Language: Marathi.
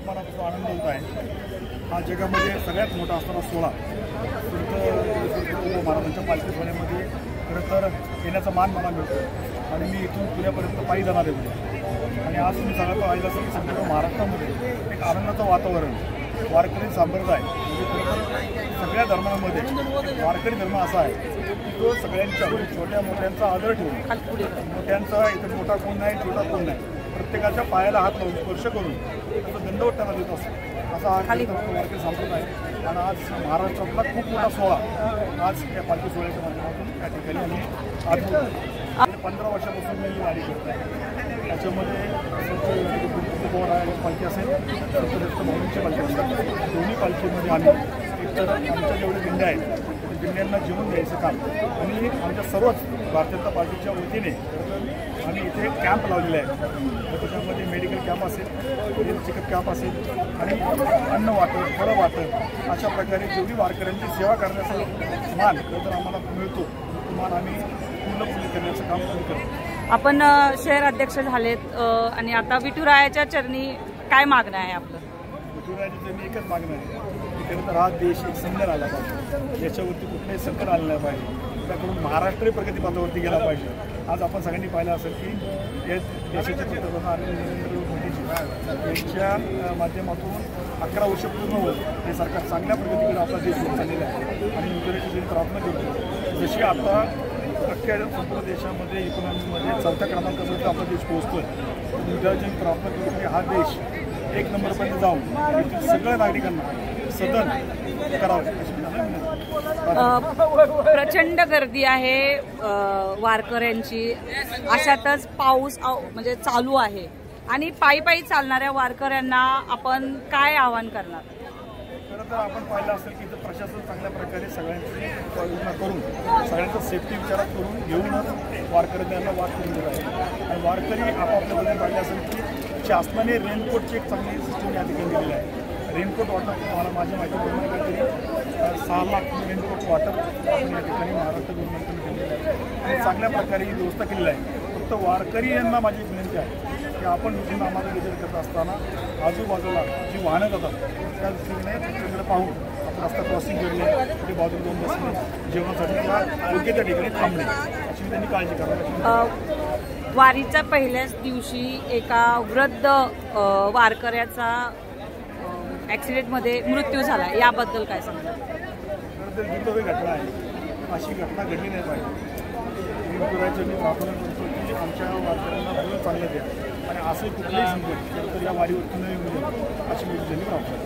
खूप मनापासून आनंद होत आहे। हा जगामध्ये सगळ्यात मोठा असणारा सोहळा संत महाराजांच्या पालखी सोहळ्यामध्ये खरं तर येण्याचा मान मला मिळतो आणि मी इथून पुण्यापर्यंत पायी जाणार आहे। आणि आज तुम्ही सांगतो आईला की संपूर्ण महाराष्ट्रामध्ये एक आनंदाचं वातावरण, वारकरी संप्रदाय म्हणजे खरं सगळ्या धर्मांमध्ये वारकरी धर्म असा आहे की तो सगळ्यांच्या छोट्या मोठ्यांचा आदर ठेवून, मोठ्यांचा इथं मोठा कोण नाही छोटा कोण नाही, प्रत्येकाच्या पायाला हात लावून स्पर्श करून त्याचा दंडवत त्यांना देत असतो, असा हा वारकरी संप्रदाय आहे। आणि आज महाराष्ट्रातला खूप मोठा सोहळा आज या पालखी सोहळ्याच्या माध्यमातून त्या ठिकाणी आम्ही आज 15 वर्षापासून मी वारी करतो आहे। त्याच्यामध्ये पालखी असेल, संत भाऊंची पालखी असेल, दोन्ही पालखीमध्ये आम्ही एकतर आमच्या जेवढे दिंड्या आहेत त्या दिंड्यांना जेवून द्यायचं काम आणि आमच्या सर्वच भारतीय जनता पार्टीच्या वतीने आम्ही इथे कॅम्प लावलेले आहे। तर त्याच्यामध्ये मेडिकल कॅम्प असेल, हेल्थ चेकअप कॅम्प असेल आणि अन्न वाटप, फळं वाटप अशा प्रकारे जेवढी वारकऱ्यांची सेवा करण्याचा मान तर आम्हाला मिळतो तो मान आम्ही पूर्ण करण्याचं काम आम्ही करतो। आपण शहर अध्यक्ष झालेत आणि आता विठुरायाच्या चरणी काय मागणं आहे आपलं? विठुरायाच्या चरणी एकच मागणं आहे की खरं तर हा देश एक सुंदर आला पाहिजे, याच्यावरती कुठलंही संकट आलं नाही पाहिजे, त्याकडून महाराष्ट्रही प्रगतीपथावरती गेला पाहिजे। आज आपण सगळ्यांनी पाहिलं असेल की या देशाचे पंतप्रधान नरेंद्र मोदीजी यांच्या माध्यमातून 11 वर्ष पूर्ण होत हे सरकार चांगल्या प्रगतीकडे आपला देश घेऊन चाललेला आहे आणि विठुरायाची प्रार्थना करतो जशी आता अख्ख्या संपूर्ण देशामध्ये इकॉनॉमीमध्ये 4थ्या क्रमांकासाठी आपला देश पोहोचतोय, तर विठुरायाची प्रार्थना करतो की हा देश 1 नंबरपर्यंत जाऊन येथील सगळ्या नागरिकांना सदन करावं अशी प्रचंड गर्दी आहे वारकऱ्यांची, अशातच पाऊस म्हणजे चालू आहे आणि पायी पायी चालणाऱ्या वारकऱ्यांना आपण काय आवाहन करणार? खरं तर आपण पाहिलं असेल की इथं प्रशासन चांगल्या प्रकारे सगळ्यांची योजना करून सगळ्यांचा सेफ्टी विचारात करून घेऊनच वारकऱ्यांना वाट करून दिला आहे। आणि वारकरी आपापल्यामध्ये पाहिलं असेल की शासनाने रेनकोटची एक चांगली सिस्टीम या ठिकाणी दिलेली आहे। रेनकोट वाटप तुम्हाला माझ्या माहितीप्रमाणे काहीतरी 6 लाख रेनकोट वाटप आपण या ठिकाणी महाराष्ट्र गव्हर्नमेंटने केलेलं आहे आणि चांगल्या प्रकारे ही व्यवस्था केलेली आहे। फक्त वारकरी यांना माझी विनंती आहे की आपण इथून आम्हाला विचार करत असताना आजूबाजूला जी वाहनं जातात त्या दृष्टीने तिकडे पाहून आपण रस्ता क्रॉसिंग करणे, तिथे बाजूला जाऊन बसणे, जेवणासाठी किंवा योग्य त्या ठिकाणी थांबणे अशी त्यांनी काळजी करावी। वारीच्या पहिल्याच दिवशी एका वृद्ध वारकऱ्याचा ॲक्सिडेंटमध्ये मृत्यू झाला, याबद्दल काय सांगणार? खरं तर दुर्दैवी घटना आहे, अशी घटना घडली नाही पाहिजे। विठुरायाची मी प्रार्थना करतो की आमच्या वारकऱ्यांना चांगलं द्या आणि असं कुठलंही संकट तर या वारीवरती न येऊ नये अशी मी त्यांनी प्रार्थना